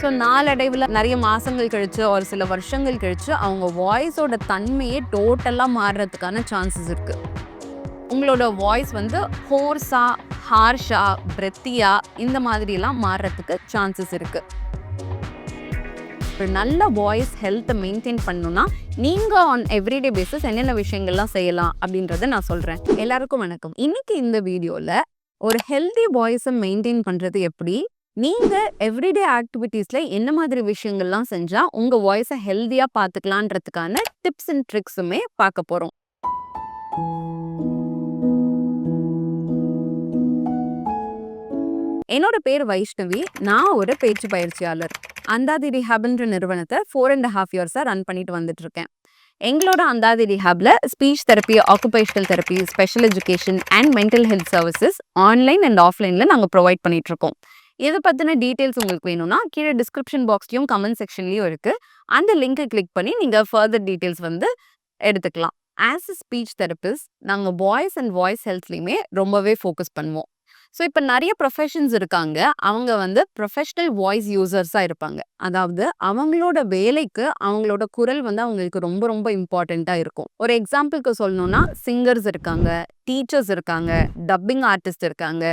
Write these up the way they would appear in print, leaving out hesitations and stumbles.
So நாளடைவில் நிறைய மாதங்கள் கழிச்சு ஒரு சில வருஷங்கள் கழிச்சு அவங்க வாய்ஸோட தன்மையே டோட்டலாக மாறுறதுக்கான சான்சஸ் இருக்குது. உங்களோட வாய்ஸ் வந்து ஹோர்ஸா, ஹார்ஷா, பிரெத்தியா இந்த மாதிரிலாம் மாறுறதுக்கு சான்சஸ் இருக்குது. ஒரு நல்ல வாய்ஸ் ஹெல்த்தை மெயின்டைன் பண்ணணும்னா நீங்கள் ஆன் எவ்ரிடே பேசிஸ் என்னென்ன விஷயங்கள்லாம் செய்யலாம் அப்படின்றத நான் சொல்கிறேன். எல்லாருக்கும் வணக்கம். இன்னைக்கு இந்த வீடியோவில் ஒரு ஹெல்தி வாய்ஸை மெயின்டைன் பண்ணுறது எப்படி, நீங்கள் எவ்ரிடே ஆக்டிவிட்டீஸில் என்ன மாதிரி விஷயங்கள்லாம் செஞ்சால் உங்கள் வாய்ஸை ஹெல்த்தியாக பார்த்துக்கலான்றதுக்கான டிப்ஸ் அண்ட் ட்ரிக்ஸுமே பார்க்க போகிறோம். என்னோட பேர் வைஷ்ணவி. நான் ஒரு பேச்சு பயிற்சியாளர். அந்தாதி ரிஹாப்ன்ற நிறுவனத்தை 4.5 இயர்ஸாக ரன் பண்ணிட்டு வந்துட்டு இருக்கேன். எங்களோட அந்தாதி ரிஹாப்ல speech therapy, occupational therapy, special education and mental health services online and ஆஃப்லைனில் நாங்கள் ப்ரொவைட் பண்ணிட்டு இருக்கோம். இதை பற்றின டீட்டெயில்ஸ் உங்களுக்கு வேணும்னா கீழே டிஸ்கிரிப்ஷன் பாக்ஸ்லையும் கமெண்ட் செக்ஷன்லையும் இருக்குது. அந்த லிங்கை கிளிக் பண்ணி நீங்கள் ஃபர்தர் டீட்டெயில்ஸ் வந்து எடுத்துக்கலாம். ஆஸ் அ ஸ்பீச் தெரபிஸ்ட் நாங்கள் வாய்ஸ் அண்ட் வாய்ஸ் ஹெல்த்லையுமே ரொம்பவே ஃபோக்கஸ் பண்ணுவோம். ஸோ இப்போ நிறைய ப்ரொஃபஷன்ஸ் இருக்காங்க. அவங்க வந்து ப்ரொஃபஷ்னல் வாய்ஸ் யூசர்ஸாக இருப்பாங்க. அதாவது அவங்களோட வேலைக்கு அவங்களோட குரல் வந்து அவங்களுக்கு ரொம்ப ரொம்ப இம்பார்ட்டண்ட்டாக இருக்கும். ஒரு எக்ஸாம்பிளுக்கு சொல்லணும்னா சிங்கர்ஸ் இருக்காங்க, டீச்சர்ஸ் இருக்காங்க, டப்பிங் ஆர்டிஸ்ட் இருக்காங்க,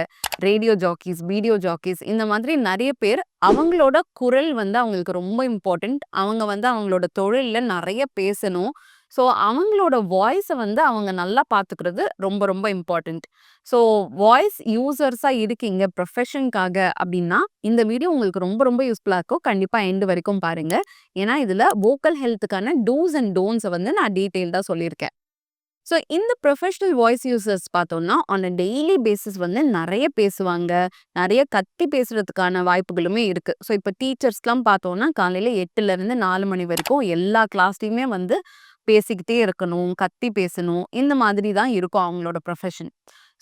ரேடியோ ஜாக்கீஸ், வீடியோ ஜாக்கீஸ், இந்த மாதிரி நிறைய பேர் அவங்களோட குரல் வந்து அவங்களுக்கு ரொம்ப இம்பார்ட்டண்ட். அவங்க வந்து அவங்களோட தொழிலில் நிறைய பேசணும். ஸோ அவங்களோட வாய்ஸை வந்து அவங்க நல்லா பார்த்துக்கிறது ரொம்ப ரொம்ப இம்பார்ட்டண்ட். ஸோ வாய்ஸ் யூசர்ஸாக இருக்கீங்க ப்ரொஃபஷனுக்காக அப்படின்னா இந்த வீடியோ உங்களுக்கு ரொம்ப ரொம்ப யூஸ்ஃபுல்லாக இருக்கும். கண்டிப்பாக எண்டு வரைக்கும் பாருங்கள். ஏன்னா இதில் வோக்கல் ஹெல்த்துக்கான டூஸ் அண்ட் டோன்ஸை வந்து நான் டீட்டெயில்டாக சொல்லியிருக்கேன். ஸோ இந்த ப்ரொஃபஷ்னல் வாய்ஸ் யூசர்ஸ் பார்த்தோம்னா ஆன் அ டெய்லி பேசிஸ் வந்து நிறைய பேசுவாங்க, நிறைய கத்தி பேசுறதுக்கான வாய்ப்புகளுமே இருக்குது. ஸோ இப்போ டீச்சர்ஸ்லாம் பார்த்தோம்னா காலையில் 8லேருந்து 4 மணி வரைக்கும் எல்லா கிளாஸ்லையுமே வந்து பேசிக்கிட்டே இருக்கணும், கத்தி பேசணும், இந்த மாதிரி தான் இருக்கும் அவங்களோட ப்ரொஃபஷன்.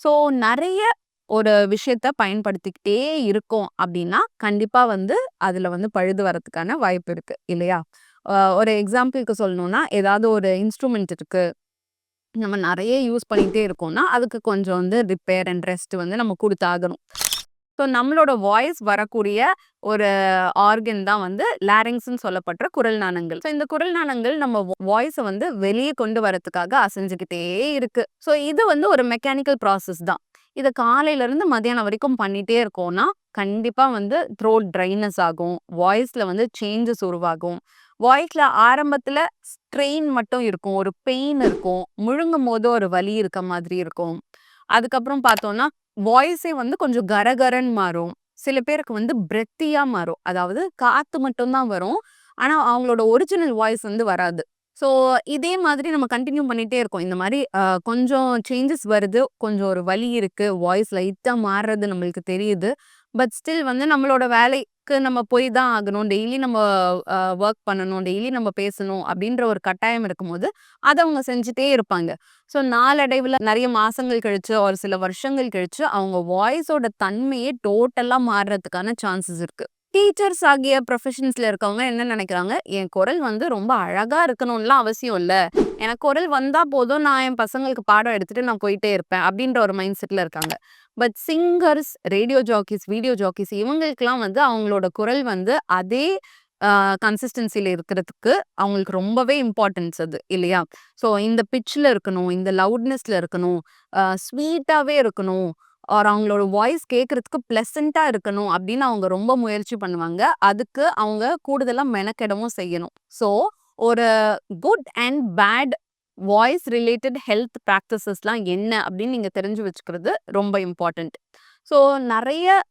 ஸோ நிறைய ஒரு விஷயத்த பயன்படுத்திக்கிட்டே இருக்கோம் அப்படின்னா கண்டிப்பாக வந்து அதில் வந்து பழுது வரதுக்கான வாய்ப்பு இருக்குது இல்லையா? ஒரு எக்ஸாம்பிளுக்கு சொல்லணும்னா ஏதாவது ஒரு இன்ஸ்ட்ருமெண்ட் இருக்குது, நம்ம நிறைய யூஸ் பண்ணிகிட்டே இருக்கோம்னா அதுக்கு கொஞ்சம் வந்து ரிப்பேர் அண்ட் ரெஸ்ட் வந்து நம்ம கொடுத்தாகணும். ஸோ நம்மளோட வாய்ஸ் வரக்கூடிய ஒரு ஆர்கன் தான் வந்து லாரிங்ஸ்ன்னு சொல்லப்படுற குரல் நாணங்கள். ஸோ இந்த குரல் நாணங்கள் நம்ம வாய்ஸை வந்து வெளியே கொண்டு வரதுக்காக அசைஞ்சுக்கிட்டே இருக்கு. ஸோ இது வந்து ஒரு மெக்கானிக்கல் ப்ராசஸ் தான். இதை காலையிலேருந்து மதியானம் வரைக்கும் பண்ணிகிட்டே இருக்கோம்னா கண்டிப்பாக வந்து த்ரோட் ட்ரைனஸ் ஆகும், வாய்ஸில் வந்து சேஞ்சஸ் உருவாகும். வாய்ஸில் ஆரம்பத்தில் ஸ்ட்ரெயின் மட்டும் இருக்கும், ஒரு பெயின் இருக்கும், முழுங்கும் போது ஒரு வலி இருக்க மாதிரி இருக்கும். அதுக்கப்புறம் பார்த்தோம்னா வாய்ஸே வந்து கொஞ்சம் கரகரன்னு மாறும். சில பேருக்கு வந்து பிரெத்தியாக மாறும். அதாவது காற்று மட்டும்தான் வரும், ஆனால் அவங்களோட ஒரிஜினல் வாய்ஸ் வந்து வராது. ஸோ இதே மாதிரி நம்ம கண்டினியூ பண்ணிகிட்டே இருக்கோம். இந்த மாதிரி கொஞ்சம் சேஞ்சஸ் வருது, கொஞ்சம் ஒரு வலி இருக்குது, வாய்ஸ் லைட்டாக மாறுறது நம்மளுக்கு தெரியுது. பட் ஸ்டில் வந்து நம்மளோட வேலைக்கு நம்ம போய் தான் ஆகணும், டெய்லி நம்ம ஒர்க் பண்ணணும், டெய்லி நம்ம பேசணும் அப்படின்ற ஒரு கட்டாயம் இருக்கும்போது அதை அவங்க செஞ்சுட்டே இருப்பாங்க. ஸோ நாளடைவில் நிறைய மாதங்கள் கழிச்சு ஒரு சில வருஷங்கள் கழிச்சு அவங்க வாய்ஸோட தன்மையே டோட்டலாக மாறுறதுக்கான சான்சஸ் இருக்குது. டீச்சர்ஸ் ஆகிய ப்ரொஃபஷன்ஸில் இருக்கவங்க என்ன நினைக்கிறாங்க, என் குரல் வந்து ரொம்ப அழகாக இருக்கணும்லாம் அவசியம் இல்லை, எனக்கு குரல் வந்தால் போதும், நான் என் பசங்களுக்கு பாடம் எடுத்துகிட்டு நான் போயிட்டே இருப்பேன் அப்படின்ற ஒரு மைண்ட் செட்டில் இருக்காங்க. But singers, radio jockeys, video jockeys இவங்களுக்கெல்லாம் வந்து அவங்களோட குரல் வந்து அதே கன்சிஸ்டன்சியில் இருக்கிறதுக்கு அவங்களுக்கு ரொம்பவே இம்பார்ட்டன்ஸ் அது இல்லையா? ஸோ இந்த பிச்சில் இருக்கணும், இந்த லவுட்னஸில் இருக்கணும், ஸ்வீட்டாகவே இருக்கணும், ஆர் அவங்களோட வாய்ஸ் கேட்குறதுக்கு ப்ளசண்ட்டாக இருக்கணும் அப்படின்னு அவங்க ரொம்ப முயற்சி பண்ணுவாங்க. அதுக்கு அவங்க கூடுதலாக மெனக்கெடவும் செய்யணும். ஸோ ஒரு good and bad voice related health ப்ராக்டிசஸ்லாம் என்ன அப்படின்னு நீங்கள் தெரிஞ்சு வச்சுக்கிறது ரொம்ப இம்பார்ட்டண்ட். ஸோ நிறைய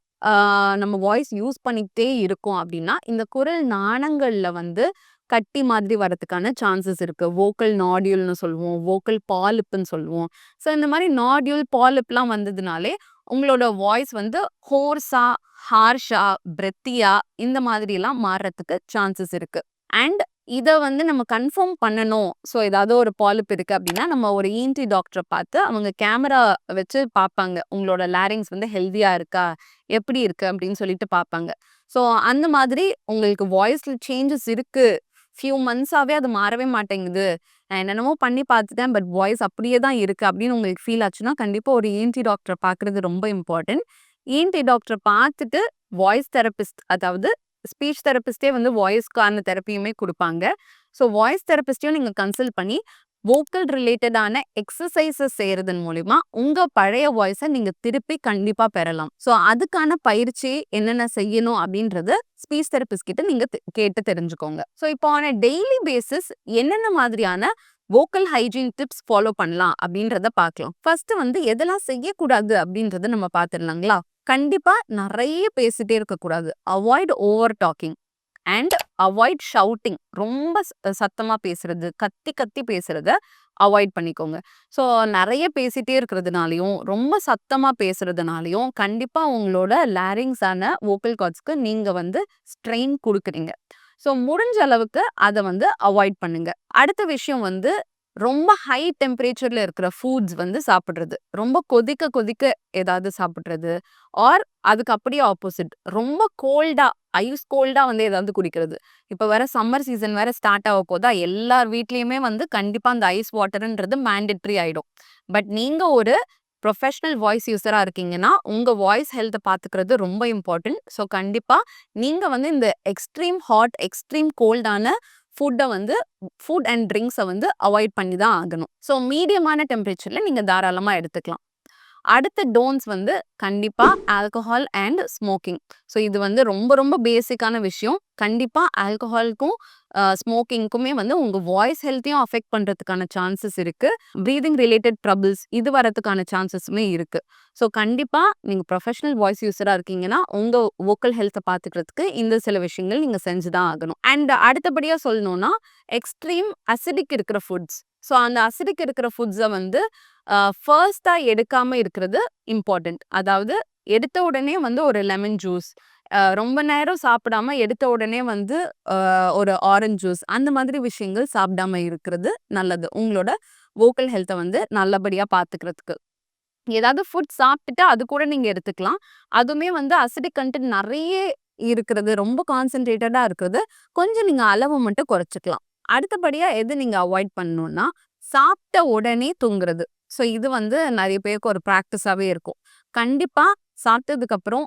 நம்ம வாய்ஸ் யூஸ் பண்ணிக்கிட்டே இருக்கோம் அப்படின்னா இந்த குரல் நாணங்களில் வந்து கட்டி மாதிரி வரதுக்கான சான்சஸ் இருக்குது. வோக்கல் நாடியூல்னு சொல்லுவோம், வோக்கல் பாலிப்னு சொல்லுவோம். ஸோ இந்த மாதிரி நாடியூல், பாலிப்லாம் வந்ததுனாலே உங்களோட வாய்ஸ் வந்து ஹோர்ஸா, ஹார்ஷா, பிரெத்தியா இந்த மாதிரிலாம் மாறுறதுக்கு சான்சஸ் இருக்குது. அண்ட் இதை வந்து நம்ம கன்ஃபார்ம் பண்ணணும். ஸோ ஏதாவது ஒரு பாலிப் இருக்குது அப்படின்னா நம்ம ஒரு இஎன்டி டாக்டரை பார்த்து அவங்க கேமரா வச்சு பார்ப்பாங்க, உங்களோட லாரிங்ஸ் வந்து ஹெல்த்தியாக இருக்கா, எப்படி இருக்குது அப்படின்னு சொல்லிட்டு பார்ப்பாங்க. ஸோ அந்த மாதிரி உங்களுக்கு வாய்ஸில் சேஞ்சஸ் இருக்குது, ஃபியூ மந்த்ஸாகவே அது மாறவே மாட்டேங்குது, நான் என்னென்னமோ பண்ணி பார்த்துட்டேன் பட் வாய்ஸ் அப்படியே தான் இருக்குது அப்படின்னு உங்களுக்கு ஃபீல் ஆச்சுன்னா கண்டிப்பாக ஒரு இஎன்டி டாக்டரை பார்க்குறது ரொம்ப இம்பார்ட்டன்ட். இஎன்டி டாக்டரை பார்த்துட்டு வாய்ஸ் தெரபிஸ்ட், அதாவது ஸ்பீச் தெரபிஸ்டே வந்து வாய்ஸ்க்கான தெரப்பியுமே குடுப்பாங்க. ஸோ வாய்ஸ் தெரபிஸ்ட்டையும் நீங்க கன்சல்ட் பண்ணி வோக்கல் ரிலேட்டடான எக்ஸர்சைஸஸ் செய்யறதன் மூலியமா உங்க பழைய வாய்ஸை நீங்க திருப்பி கண்டிப்பா பெறலாம். ஸோ அதுக்கான பயிற்சி என்னென்ன செய்யணும் அப்படின்றது ஸ்பீச் தெரபிஸ்ட் கிட்ட நீங்க கேட்டு தெரிஞ்சுக்கோங்க. ஸோ இப்போ ஆன் டெய்லி பேசிஸ் என்னென்ன மாதிரியான வோக்கல் ஹைஜீன் டிப்ஸ் ஃபாலோ பண்ணலாம் அப்படின்றத பார்க்கலாம். ஃபர்ஸ்ட் வந்து எதெல்லாம் செய்யக்கூடாது அப்படின்றத நம்ம பார்த்துடலாங்களா? கண்டிப்பா நிறைய பேசிட்டே இருக்கக்கூடாது. Avoid over talking and avoid shouting. ரொம்ப சத்தமா பேசுறது, கத்தி கத்தி பேசுறத அவாய்ட் பண்ணிக்கோங்க. ஸோ நிறைய பேசிட்டே இருக்கிறதுனாலையும் ரொம்ப சத்தமா பேசுறதுனாலையும் கண்டிப்பா உங்களோட லாரிங்ஸான வோக்கல் கார்ட்ஸ்க்கு நீங்க வந்து ஸ்ட்ரெயின் கொடுக்குறீங்க. ஸோ முடிஞ்ச அளவுக்கு அதை வந்து அவாய்ட் பண்ணுங்க. அடுத்த விஷயம் வந்து ரொம்ப ஹை டெம்பரேச்சர்ல இருக்கிற ஃபுட்ஸ் வந்து சாப்பிடுறது, ரொம்ப கொதிக்க கொதிக்க ஏதாவது சாப்பிடுறது, ஆர் அதுக்கு அப்படியே ஆப்போசிட் ரொம்ப கோல்டா ஐஸ் கோல்டா வந்து ஏதாவது குடிக்கிறது. இப்ப வேற சம்மர் சீசன் வேற ஸ்டார்ட் ஆக போதா, எல்லார் வீட்லயுமே வந்து கண்டிப்பா அந்த ஐஸ் வாட்டர்ன்றது மேண்டேட்டரி ஆயிடும். பட் நீங்க ஒரு ப்ரொஃபஷனல் வாய்ஸ் யூஸரா இருக்கீங்கன்னா உங்க வாய்ஸ் ஹெல்த்தை பாத்துக்கிறது ரொம்ப இம்பார்ட்டன்ட். ஸோ கண்டிப்பா நீங்க வந்து இந்த எக்ஸ்ட்ரீம் ஹாட் எக்ஸ்ட்ரீம் கோல்டான ஃபுட் அண்ட் ட்ரிங்க்ஸை வந்து அவாய்ட் பண்ணி தான் ஆகணும். ஸோ மீடியமான டெம்பரேச்சர்ல நீங்க தாராளமா எடுத்துக்கலாம். அடுத்த டோன்ட்ஸ் வந்து கண்டிப்பா ஆல்கஹால் அண்ட் ஸ்மோக்கிங். ஸோ இது வந்து ரொம்ப ரொம்ப பேசிக்கான விஷயம். கண்டிப்பா ஆல்கஹாலுக்கும் ஸ்மோக்கிங்க்குமே வந்து உங்க வாய்ஸ் ஹெல்த்தையும் அஃபெக்ட் பண்றதுக்கான சான்சஸ் இருக்கு. ப்ரீதிங் ரிலேட்டட் ட்ரபிள்ஸ் இது வரதுக்கான சான்சஸுமே இருக்கு. ஸோ கண்டிப்பா நீங்க ப்ரொஃபஷனல் வாய்ஸ் யூஸரா இருக்கீங்கன்னா உங்க வோக்கல் ஹெல்த்தை பார்த்துக்கிறதுக்கு இந்த சில விஷயங்கள் நீங்க செஞ்சுதான் ஆகணும். அண்ட் அடுத்தபடியா சொல்லணும்னா எக்ஸ்ட்ரீம் அசிடிக் இருக்கிற ஃபுட்ஸ். ஸோ அந்த அசிடிக் இருக்கிற ஃபுட்ஸை வந்து ஃபர்ஸ்டா எடுக்காம இருக்கிறது இம்பார்ட்டன்ட். அதாவது எடுத்த உடனே வந்து ஒரு லெமன் ஜூஸ், ரொம்ப நேரம் சாப்பிடாம எடுத்த உடனே வந்து ஒரு ஆரஞ்சு ஜூஸ், அந்த மாதிரி விஷயங்கள் சாப்பிடாம இருக்கிறது நல்லது உங்களோட வோக்கல் ஹெல்த்தை வந்து நல்லபடியா பார்த்துக்கிறதுக்கு. ஏதாவது ஃபுட் சாப்பிட்டுட்டு அது கூட நீங்க எடுத்துக்கலாம். அதுவுமே வந்து அசிடிக் கண்டென்ட் நிறைய இருக்கிறது, ரொம்ப கான்சென்ட்ரேட்டடா இருக்கிறது, கொஞ்சம் நீங்க அளவு மட்டும் குறைச்சிக்கலாம். அடுத்தபடியா எது நீங்க அவாய்ட் பண்ணணும்னா சாப்பிட்ட உடனே தூங்குறது. ஸோ இது வந்து நிறைய பேருக்கு ஒரு ப்ராக்டிஸாவே இருக்கும். கண்டிப்பா சாப்பிட்டதுக்கு அப்புறம்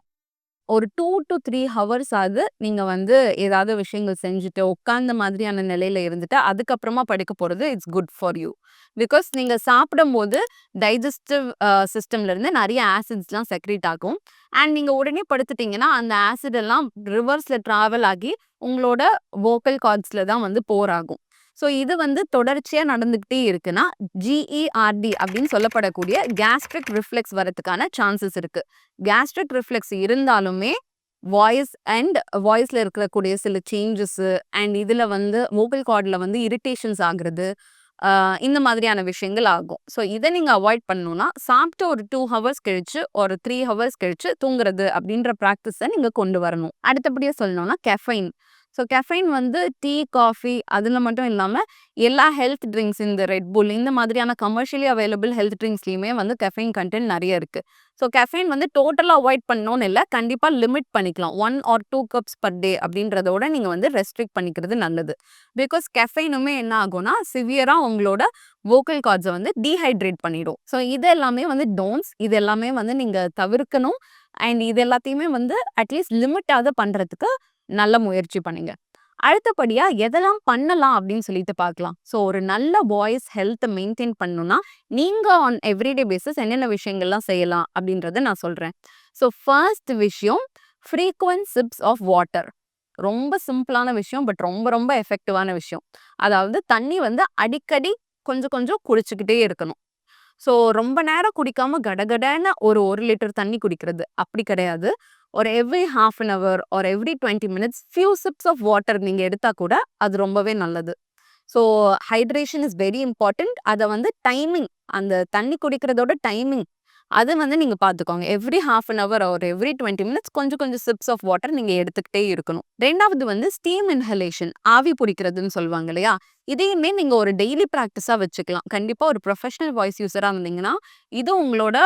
ஒரு 2 to 3 ஹவர்ஸ் ஆகுது நீங்க வந்து ஏதாவது விஷயங்கள் செஞ்சுட்டு உட்கார்ந்த மாதிரியான நிலையில இருந்துட்டு அதுக்கப்புறமா படுக்க போறது it's good for you. Because நீங்க சாப்பிடும்போது டைஜஸ்டிவ் சிஸ்டம்ல இருந்து நிறைய ஆசிட்ஸ்லாம் செக்ரீட் ஆகும். அண்ட் நீங்க உடனே படுத்துட்டீங்கன்னா அந்த ஆசிட் எல்லாம் ரிவர்ஸ்ல டிராவல் ஆகி உங்களோட வோக்கல் கார்ட்ஸ்ல தான் வந்து போர் ஆகும். ஸோ இது வந்து தொடர்ச்சியா நடந்துகிட்டே இருக்குன்னா GERD அப்படின்னு சொல்லப்படக்கூடிய கேஸ்ட்ரிக் ரிஃப்ளெக்ஸ் வரதுக்கான சான்சஸ் இருக்கு. கேஸ்ட்ரிக் ரிஃப்ளெக்ஸ் இருந்தாலுமே வாய்ஸ்ல இருக்கக்கூடிய சில சேஞ்சஸ் அண்ட் இதுல வந்து வோக்கல் கார்ட்ல வந்து இரிட்டேஷன்ஸ் ஆகுறது, இந்த மாதிரியான விஷயங்கள் ஆகும். ஸோ இதை நீங்க அவாய்ட் பண்ணணும்னா சாப்பிட்டு ஒரு 2 ஹவர்ஸ் கழிச்சு ஒரு 3 ஹவர்ஸ் கழிச்சு தூங்குறது அப்படின்ற ப்ராக்டிஸை நீங்க கொண்டு வரணும். அடுத்தபடியா சொல்லணும்னா கெஃபைன். ஸோ கெஃபைன் வந்து டீ, காஃபி அதில் மட்டும் இல்லாமல் எல்லா ஹெல்த் ட்ரிங்க்ஸ் இந்த ரெட் புல் இந்த மாதிரியான கமர்ஷியலி அவைலபிள் ஹெல்த் ட்ரிங்க்ஸ்லையுமே வந்து கெஃபைன் கண்டென்ட் நிறைய இருக்குது. ஸோ கெஃபைன் வந்து டோட்டலாக அவாய்ட் பண்ணணும்னு இல்லை, கண்டிப்பாக லிமிட் பண்ணிக்கலாம். 1 or 2 cups per day அப்படின்றதோட நீங்கள் வந்து ரெஸ்ட்ரிக்ட் பண்ணிக்கிறது நல்லது. பிகாஸ் கெஃபைனுமே என்ன ஆகும்னா சிவியராக உங்களோட வோக்கல் கார்ட்ஸை வந்து டீஹைட்ரேட் பண்ணிடும். ஸோ இது எல்லாமே வந்து டோன்ட்ஸ், இது எல்லாமே வந்து நீங்கள் தவிர்க்கணும். அண்ட் இது எல்லாத்தையுமே வந்து அட்லீஸ்ட் லிமிட்டாவது பண்ணுறதுக்கு நல்ல முயற்சி பண்ணுங்க. அடுத்தபடியா எதெல்லாம் பண்ணலாம் அப்படின்னு சொல்லிட்டு பார்க்கலாம். ஸோ ஒரு நல்ல வாய்ஸ் ஹெல்த்தை மெயின்டைன் பண்ணணும்னா நீங்க ஆன் எவ்ரிடே பேசிஸ் என்னென்ன விஷயங்கள்லாம் செய்யலாம் அப்படின்றத நான் சொல்றேன். ஸோ ஃபர்ஸ்ட் விஷயம் ஃப்ரீக்வென்ட் சிப்ஸ் ஆஃப் வாட்டர். ரொம்ப சிம்பிளான விஷயம், பட் ரொம்ப ரொம்ப எஃபெக்டிவான விஷயம். அதாவது தண்ணி வந்து அடிக்கடி கொஞ்சம் கொஞ்சம் குடிச்சுக்கிட்டே இருக்கணும். ஸோ ரொம்ப நேரம் குடிக்காம கடகடன்னு ஒரு 1 லிட்டர் தண்ணி குடிக்கிறது அப்படி கிடையாது. ஒரு every half an hour or every 20 minutes few sips of water நீங்க எடுத்தா கூட அது ரொம்பவே நல்லது. So hydration is very important. அதை வந்து டைமிங், அந்த தண்ணி குடிக்கிறதோட டைமிங் அது வந்து நீங்க பார்த்துக்கோங்க. Every half an hour or every 20 minutes கொஞ்சம் கொஞ்சம் சிப்ஸ் ஆஃப் வாட்டர் நீங்க எடுத்துக்கிட்டே இருக்கணும். ரெண்டாவது வந்து ஸ்டீம் இன்ஹலேஷன், ஆவி பிடிக்கிறதுன்னு சொல்லுவாங்க இல்லையா, இதையுமே நீங்க ஒரு டெய்லி ப்ராக்டிஸா வச்சுக்கலாம். கண்டிப்பா ஒரு ப்ரொஃபஷனல் வாய்ஸ் யூஸரா இருந்தீங்கன்னா இது உங்களோட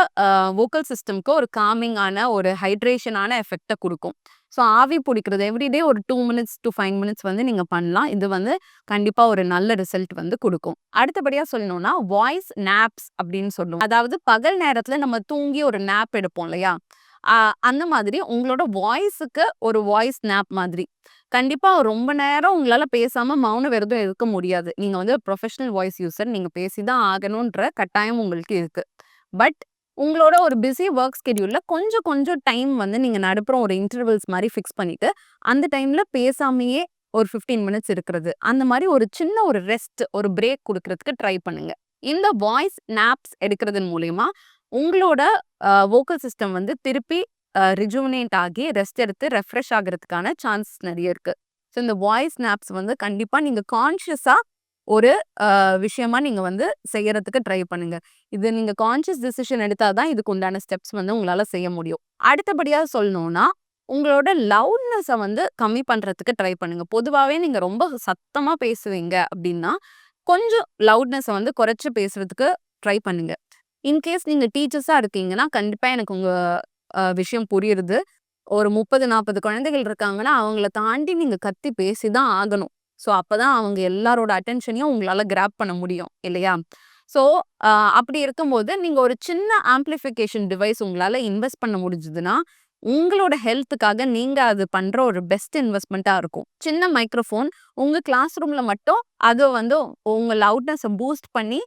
வோக்கல் சிஸ்டம்க்கு ஒரு காமிங்கான ஒரு ஹைட்ரேஷனான எஃபெக்டை கொடுக்கும். ஸோ ஆவி பிடிக்கிறது எவ்ரிடே ஒரு 2 மினிட்ஸ் to 5 மினிட்ஸ் வந்து நீங்க பண்ணலாம். இது வந்து கண்டிப்பா ஒரு நல்ல ரிசல்ட் வந்து கொடுக்கும். அடுத்தபடியா சொல்லணும்னா வாய்ஸ் நாப்ஸ் அப்படின்னு சொல்லுவோம். அதாவது பகல் நேரத்துல நம்ம தூங்கி ஒரு நாப் எடுப்போம் இல்லையா, அந்த மாதிரி உங்களோட வாய்ஸுக்கு ஒரு வாய்ஸ் ஸ்னாப் மாதிரி. கண்டிப்பா ரொம்ப நேரம் உங்களால பேசாம மௌன விரதம் இருக்க முடியாது. நீங்க வந்து ப்ரொஃபஷனல் வாய்ஸ் யூசர். நீங்க பேசி தான் ஆகணுன்ற கட்டாயம் உங்களுக்கு இருக்கு. பட் உங்களோட ஒரு பிஸி வொர்க் ஸ்கெட்யூல்ல கொஞ்சம் கொஞ்சம் டைம் வந்து நீங்க நடுப்புற ஒரு இன்டர்வல்ஸ் மாரி ஃபிக்ஸ் பண்ணிட்டு, அந்த டைம்ல பேசாமயே ஒரு 15 மினிட்ஸ் இருக்கிறது. அந்த மாரி ஒரு சின்ன ஒரு ரெஸ்ட், ஒரு பிரேக் குடுக்குறதுக்கு ட்ரை பண்ணுங்க. இந்த வாய்ஸ் நாப்ஸ் எடுக்கிறதன் மூலியமா, உங்களோட வோக்கல் சிஸ்டம் வந்து திருப்பி ரிஜுவனேட் ஆகி, ரெஸ்ட் எடுத்து ரெஃப்ரெஷ் ஆகுறதுக்கான சான்சஸ் நெறைய இருக்கு. ஸோ இந்த வாய்ஸ் நாப்ஸ் வந்து கண்டிப்பா நீங்க கான்ஷியஸா ஒரு விஷயமா நீங்க வந்து செய்யறதுக்கு ட்ரை பண்ணுங்க. இது நீங்க கான்ஷியஸ் டிசிஷன் எடுத்தா தான் இதுக்கு உண்டான ஸ்டெப்ஸ் வந்து உங்களால செய்ய முடியும். அடுத்தபடியா சொல்லணும்னா, உங்களோட லவுட்னஸ வந்து கம்மி பண்றதுக்கு ட்ரை பண்ணுங்க. பொதுவாவே நீங்க ரொம்ப சத்தமா பேசுவீங்க அப்டின்னா, கொஞ்சம் லவுட்னஸ வந்து குறைச்சு பேசுறதுக்கு ட்ரை பண்ணுங்க. இன்கேஸ் நீங்க டீச்சர்ஸா இருக்கீங்கன்னா, கண்டிப்பா எனக்கு உங்க விஷயம் புரியுது. ஒரு 30, 40 குழந்தைகள் இருக்காங்கன்னா, அவங்கள தாண்டி நீங்க கத்தி பேசி தான் ஆகணும். ஸோ, அப்பதான் அவங்க எல்லாரோட அட்டென்ஷனையும் உங்களால கிராப் பண்ண முடியும் இல்லையா? ஸோ, அ அப்படி இருக்கும்போது, நீங்க ஒரு சின்ன ஆம்பிளிஃபிகேஷன் டிவைஸ் உங்களால இன்வெஸ்ட் பண்ண முடிஞ்சதுன்னா, உங்களோட ஹெல்த்துக்காக நீங்க அது பண்ற ஒரு பெஸ்ட் இன்வெஸ்ட்மென்ட்டா இருக்கும். சின்ன மைக்ரோஃபோன் உங்க கிளாஸ் ரூம்ல மட்டும் அத வந்து உங்க லவுட்னஸ பூஸ்ட் பண்ணி,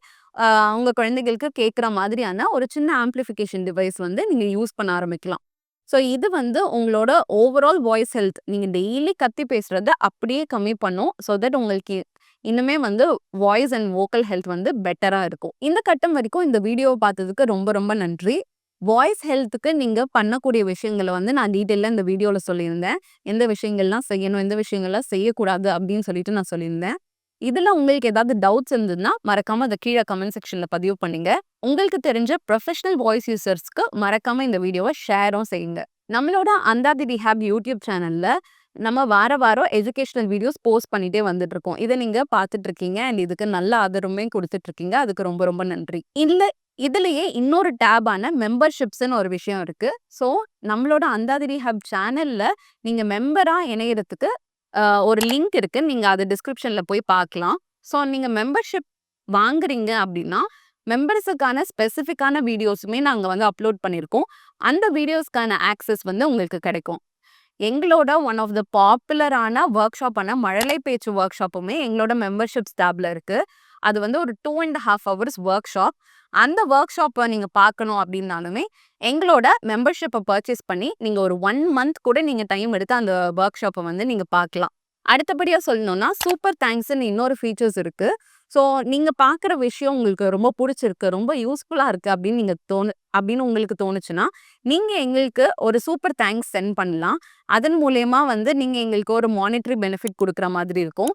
உங்க குழந்தைகளுக்கு கேட்கிற மாதிரியான ஒரு சின்ன ஆம்பிளிஃபிகேஷன் டிவைஸ் வந்து நீங்க யூஸ் பண்ண ஆரம்பிக்கலாம். ஸோ இது வந்து உங்களோட ஓவரால் வாய்ஸ் ஹெல்த். நீங்க டெய்லி கத்தி பேசுறத அப்படியே கம்மி பண்ணும். ஸோ தட் உங்களுக்கு இன்னுமே வந்து வாய்ஸ் அண்ட் வோக்கல் ஹெல்த் வந்து பெட்டரா இருக்கும். இந்த கட்டம் வரைக்கும் இந்த வீடியோவ பார்த்ததுக்கு ரொம்ப ரொம்ப நன்றி. வாய்ஸ் ஹெல்த்துக்கு நீங்க பண்ணக்கூடிய விஷயங்கள வந்து நான் டீட்டெயிலா இந்த வீடியோல சொல்லியிருந்தேன். எந்த விஷயங்கள்லாம் செய்யணும், எந்த விஷயங்கள்லாம் செய்யக்கூடாது அப்படின்னு சொல்லிட்டு நான் சொல்லியிருந்தேன். இதுல உங்களுக்கு ஏதாவது டவுட்ஸ் இருந்ததுன்னா, மறக்காம அத கீழ கமெண்ட் செக்ஷன்ல பதிவு பண்ணுங்க. உங்களுக்கு தெரிஞ்ச ப்ரொஃபஷனல் வாய்ஸ் யூசர்ஸ்க்கு மறக்காம இந்த வீடியோவ ஷேரும் செய்யுங்க. நம்மளோட அந்தாதி ரிஹாப் யூடியூப் சேனல்ல நம்ம வாரம் எஜுகேஷனல் வீடியோஸ் போஸ்ட் பண்ணிட்டே வந்துட்டு இருக்கோம். இத நீங்க பார்த்துட்டு இருக்கீங்க அண்ட் இதுக்கு நல்ல ஆதரவுமே குடுத்துட்டு இருக்கீங்க. அதுக்கு ரொம்ப ரொம்ப நன்றி. இதுலயே இன்னொரு டேபான மெம்பர்ஷிப்ஸ்ன்னு ஒரு விஷயம் இருக்கு. ஸோ நம்மளோட அந்தாதி ரிஹாப் சேனல்ல நீங்க மெம்பரா இணையறதுக்கு ஒரு லிங்க் இருக்கு. நீங்க அத டிஸ்கிரிப்ஷன்ல போய் பார்க்கலாம். ஸோ நீங்க மெம்பர்ஷிப் வாங்குறீங்க அப்படின்னா, மெம்பர்ஸுக்கான ஸ்பெசிஃபிக்கான வீடியோஸுமே நாங்க வந்து அப்லோட் பண்ணியிருக்கோம். அந்த வீடியோஸ்க்கான ஆக்சஸ் வந்து உங்களுக்கு கிடைக்கும். எங்களோட ஒன் ஆஃப் த பாப்புலரான ஒர்க் ஷாப்பான மழலை பேச்சு ஒர்க் ஷாப்புமே எங்களோட மெம்பர்ஷிப்ஸ் டேப்ல இருக்கு. அது வந்து ஒரு 2 1/2 ஹவர்ஸ் ஒர்க் ஷாப். அந்த ஒர்க் ஷாப்ப நீங்க பார்க்கணும் அப்படின்னாலுமே, எங்களோட மெம்பர்ஷிப்ப பர்ச்சேஸ் பண்ணி, நீங்க ஒரு 1 மந்த் கூட நீங்க டைம் எடுத்து அந்த ஒர்க் ஷாப்ப வந்து நீங்க பார்க்கலாம். அடுத்தபடியா சொல்லணும்னா, சூப்பர் தேங்க்ஸ்ன்னு இன்னொரு ஃபீச்சர்ஸ் இருக்கு. ஸோ நீங்க பார்க்குற விஷயம் உங்களுக்கு ரொம்ப புடிச்சிருக்கு, ரொம்ப யூஸ்ஃபுல்லா இருக்கு அப்படின்னு உங்களுக்கு தோணுச்சுன்னா, நீங்க எங்களுக்கு ஒரு சூப்பர் தேங்க்ஸ் சென்ட் பண்ணலாம். அதன் மூலியமா வந்து நீங்க எங்களுக்கு ஒரு மானிட்டரி பெனிஃபிட் குடுக்குற மாதிரி இருக்கும்.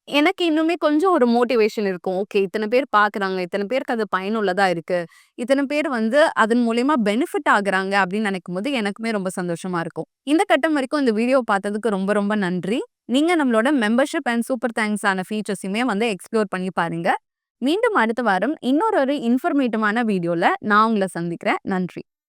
எனக்கு இன்னுமே கொஞ்சம் ஒரு மோட்டிவேஷன் இருக்கும். ஓகே, இத்தன பேர் பார்க்குறாங்க, இத்தன பேருக்கு அது பயனுள்ளதா இருக்கு. இத்தன பேர் வந்து அதன் மூலியமா பெனிஃபிட் ஆகுறாங்க அப்படின்னு நினைக்கும்போது எனக்குமே ரொம்ப சந்தோஷமா இருக்கும். இந்த கட்டம் வரைக்கும் இந்த வீடியோ பார்த்ததுக்கு ரொம்ப ரொம்ப நன்றி. நீங்க நம்மளோட மெம்பர்ஷிப் அண்ட் சூப்பர் தேங்க்ஸ் ஆன ஃபீச்சர்ஸயுமே வந்து எக்ஸ்ப்ளோர் பண்ணி பாருங்க. மீண்டும் அடுத்த வாரம் இன்னொரு இன்ஃபர்மேட்டிவான வீடியோல நான் உங்கள சந்திக்கிறேன். நன்றி.